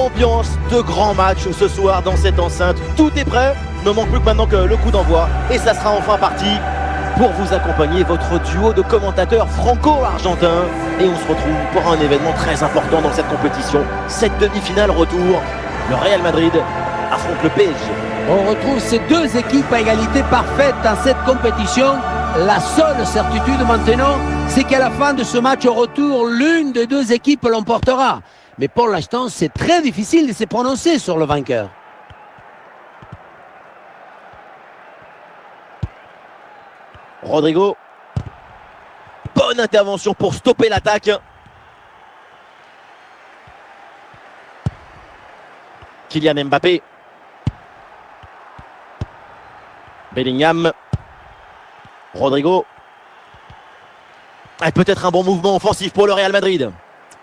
ambiance de grand match ce soir dans cette enceinte. Tout est prêt, ne manque plus que maintenant que le coup d'envoi. Et ça sera enfin parti pour vous accompagner votre duo de commentateurs franco-argentins. Et on se retrouve pour un événement très important dans cette compétition. Cette demi-finale retour, le Real Madrid affronte le PSG. On retrouve ces deux équipes à égalité parfaite dans cette compétition. La seule certitude maintenant, c'est qu'à la fin de ce match au retour, l'une des deux équipes l'emportera. Mais pour l'instant, c'est très difficile de se prononcer sur le vainqueur. Rodrigo. Bonne intervention pour stopper l'attaque. Kylian Mbappé. Bellingham. Rodrigo. Peut-être un bon mouvement offensif pour le Real Madrid.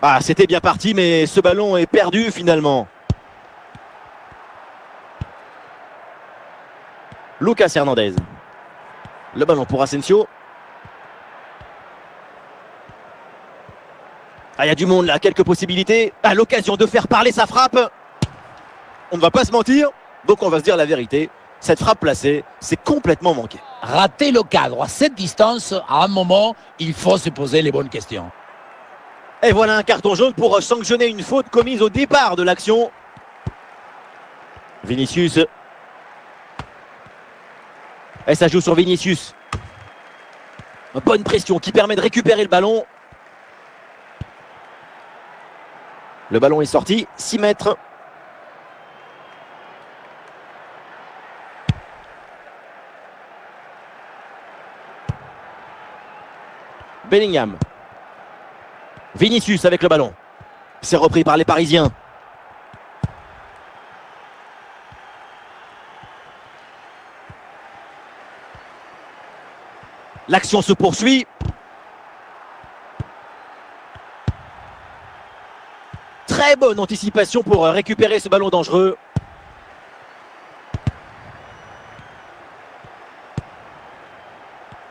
Ah, c'était bien parti, mais ce ballon est perdu finalement. Lucas Hernandez. Le ballon pour Asensio. Ah, il y a du monde là, quelques possibilités. À l'occasion de faire parler sa frappe. On ne va pas se mentir, donc on va se dire la vérité. Cette frappe placée, c'est complètement manqué. Rater le cadre à cette distance, à un moment, il faut se poser les bonnes questions. Et voilà un carton jaune pour sanctionner une faute commise au départ de l'action. Vinicius. Et ça joue sur Vinicius. Bonne pression qui permet de récupérer le ballon. Le ballon est sorti, 6 mètres. Bellingham. Vinicius avec le ballon. C'est repris par les Parisiens. L'action se poursuit. Très bonne anticipation pour récupérer ce ballon dangereux.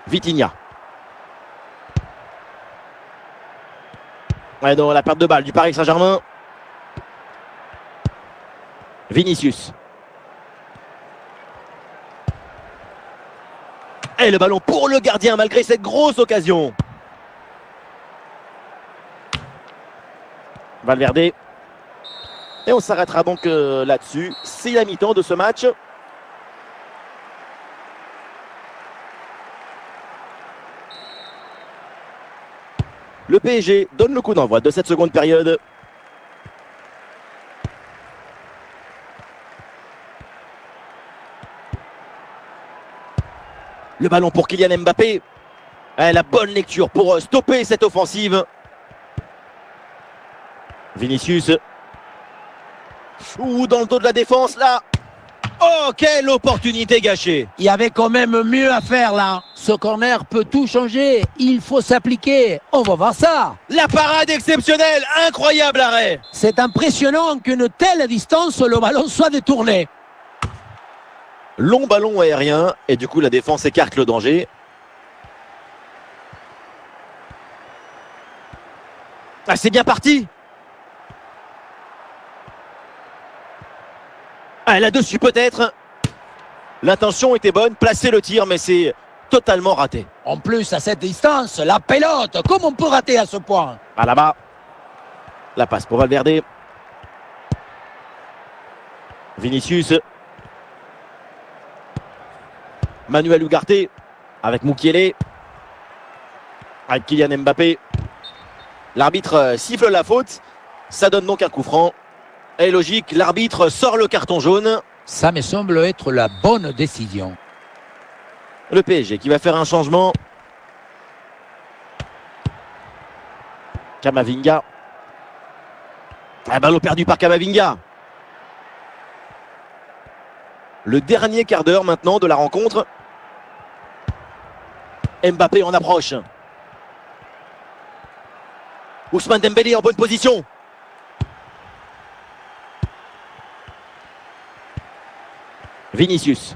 Vitinha. Ouais, dans la perte de balle du Paris Saint-Germain. Vinicius. Et le ballon pour le gardien malgré cette grosse occasion. Valverde. Et on s'arrêtera donc là-dessus. C'est la mi-temps de ce match. Le PSG donne le coup d'envoi de cette seconde période. Le ballon pour Kylian Mbappé. La bonne lecture pour stopper cette offensive. Vinicius. Ouh, dans le dos de la défense là. Oh, quelle opportunité gâchée. Il y avait quand même mieux à faire là. Ce corner peut tout changer. Il faut s'appliquer. On va voir ça. La parade exceptionnelle. Incroyable arrêt. C'est impressionnant qu'une telle distance, le ballon soit détourné. Long ballon aérien. Et du coup, la défense écarte le danger. Ah, c'est bien parti. Ah, là-dessus peut-être. L'intention était bonne, placer le tir, mais c'est totalement raté. En plus, à cette distance, la pelote, comment on peut rater à ce point? Ah, là-bas. La passe pour Valverde. Vinicius. Manuel Ugarte avec Mukiele. Avec Kylian Mbappé. L'arbitre siffle la faute. Ça donne donc un coup franc. Et logique, l'arbitre sort le carton jaune. Ça me semble être la bonne décision. Le PSG qui va faire un changement. Camavinga. Un ballon perdu par Camavinga. Le dernier quart d'heure maintenant de la rencontre. Mbappé en approche. Ousmane Dembélé en bonne position. Vinicius.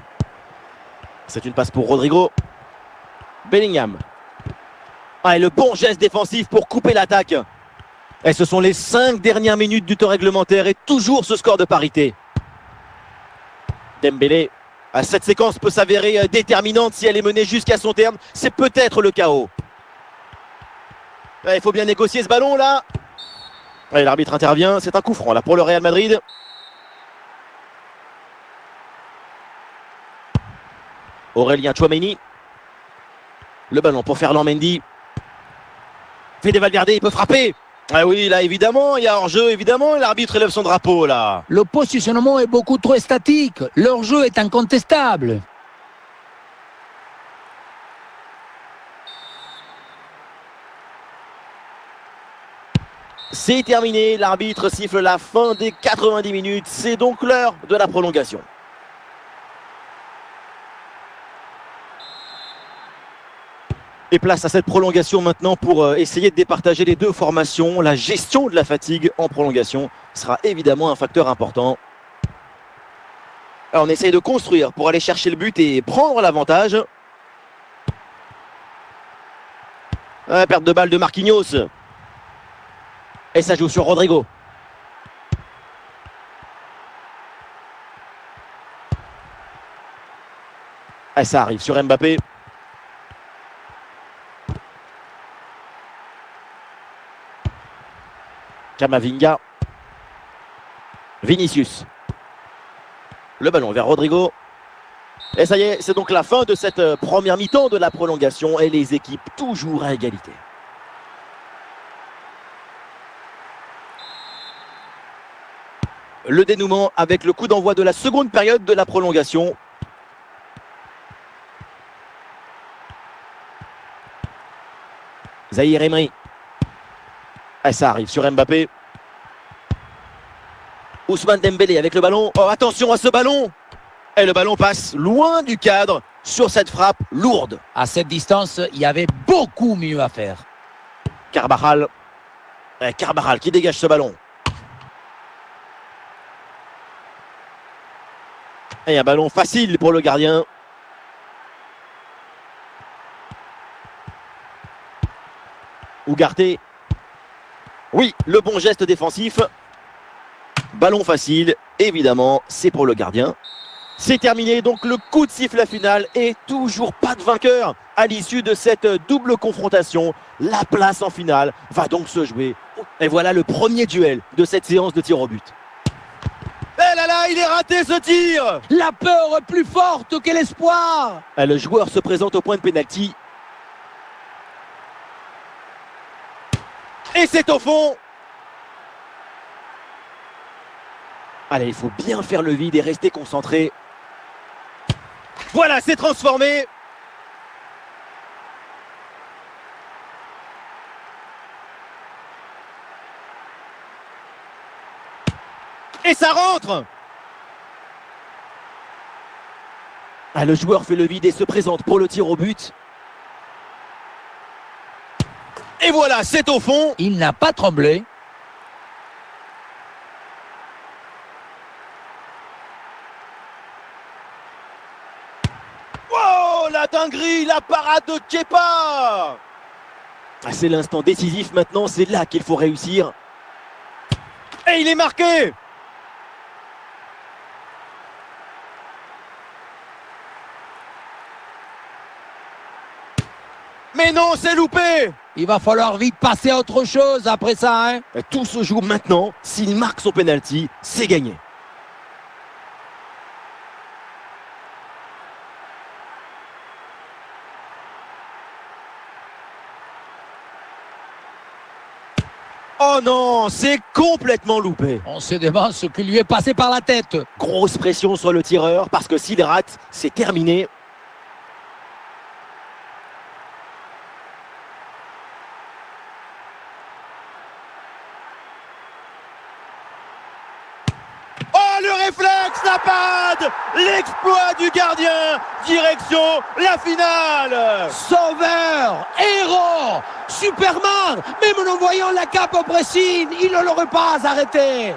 C'est une passe pour Rodrigo. Bellingham. Ah, et le bon geste défensif pour couper l'attaque. Et ce sont les 5 dernières minutes du temps réglementaire et toujours ce score de parité. Dembélé, cette séquence peut s'avérer déterminante si elle est menée jusqu'à son terme. C'est peut-être le chaos. Il faut bien négocier ce ballon là. L'arbitre intervient, c'est un coup franc là pour le Real Madrid. Aurélien Tchouaméni. Le ballon pour Ferland Mendy. Fede Valverde, il peut frapper. Ah oui, là évidemment, il y a hors-jeu, évidemment, et l'arbitre élève son drapeau là. Le positionnement est beaucoup trop statique. Leur jeu est incontestable. C'est terminé, l'arbitre siffle la fin des 90 minutes. C'est donc l'heure de la prolongation. Et place à cette prolongation maintenant pour essayer de départager les deux formations. La gestion de la fatigue en prolongation sera évidemment un facteur important. Alors on essaye de construire pour aller chercher le but et prendre l'avantage. Perte de balle de Marquinhos. Et ça joue sur Rodrigo. Et ça arrive sur Mbappé. Camavinga. Vinicius. Le ballon vers Rodrigo. Et ça y est, c'est donc la fin de cette première mi-temps de la prolongation et les équipes toujours à égalité. Le dénouement avec le coup d'envoi de la seconde période de la prolongation. Zahir Emery. Et ça arrive sur Mbappé. Ousmane Dembélé avec le ballon. Oh, attention à ce ballon. Et le ballon passe loin du cadre sur cette frappe lourde. À cette distance, il y avait beaucoup mieux à faire. Carvajal. Et Carvajal qui dégage ce ballon. Et un ballon facile pour le gardien. Ugarte. Oui, le bon geste défensif. Ballon facile, évidemment, c'est pour le gardien. C'est terminé, donc le coup de sifflet final et toujours pas de vainqueur à l'issue de cette double confrontation. La place en finale va donc se jouer. Et voilà le premier duel de cette séance de tir au but. Et là là, il est raté ce tir. La peur plus forte que l'espoir. Et le joueur se présente au point de pénalty. Et c'est au fond. Allez, il faut bien faire le vide et rester concentré. Voilà, c'est transformé. Et ça rentre. Ah, le joueur fait le vide et se présente pour le tir au but. Et voilà, c'est au fond. Il n'a pas tremblé. Oh, la dinguerie, la parade de Kepa. Ah, c'est l'instant décisif maintenant, c'est là qu'il faut réussir. Et il est marqué. Mais non, c'est loupé. Il va falloir vite passer à autre chose après ça, hein. Tout se joue maintenant. S'il marque son penalty, c'est gagné. Oh non, c'est complètement loupé. On se demande ce qui lui est passé par la tête. Grosse pression sur le tireur parce que s'il rate, c'est terminé. Oh, le réflexe, la parade, l'exploit du gardien, direction la finale. Sauveur, héros, Superman, même en voyant la cape au pressing, il ne l'aurait pas arrêté.